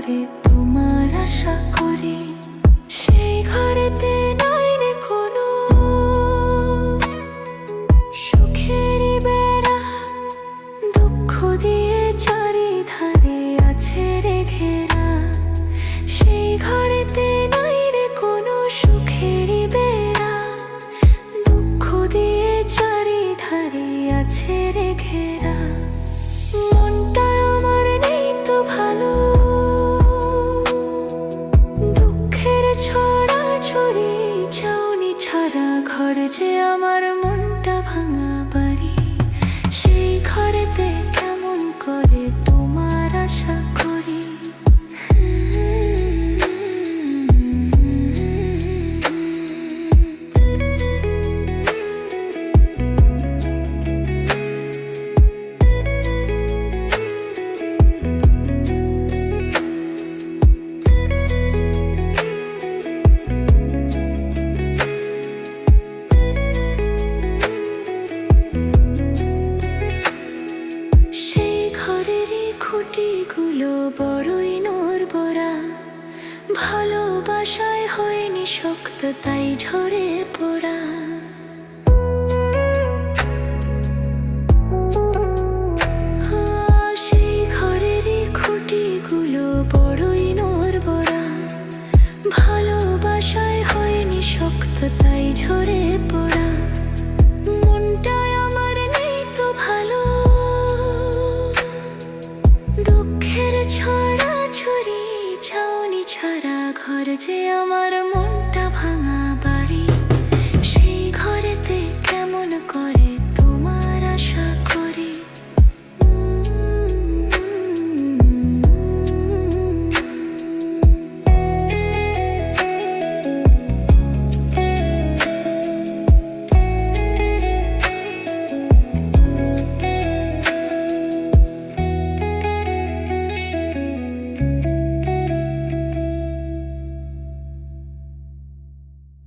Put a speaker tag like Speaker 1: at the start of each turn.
Speaker 1: করে তোমার আশা করি। সেই ঘরেতে নাই রে কোনো সুখেরই বেড়া, দুঃখ দিয়ে চারিধারে আছে রে ঘেরা। সেই ঘরেতে নাই রে কোনো সুখেরই বেড়া, দুঃখ দিয়ে চারিধারে আছে রে ঘেরা। মনটা আমার নেই তো ভালো, দুঃখের ছড়াছড়ি ছাউনি ছাড়া ঘর যে আমার মনটা ভাঙা বাড়ি। সেই ঘরেতে কেমন করে তোমার আশা করি। খুঁটিগুলো বড়ই নড়বড়া, ভালোবাসায় হয়নি শক্ত তাই ঝরে পড়া। সেই ঘরেরই খুঁটিগুলো বড়ই নড়বড়া, ভালোবাসায় হয়নি শক্ত তাই ঝরে পড়া। মনটায় আমার নেই তো ভালো, দুঃখের ছড়াছড়ি ছাউনি ছাড়া ঘর যে আমার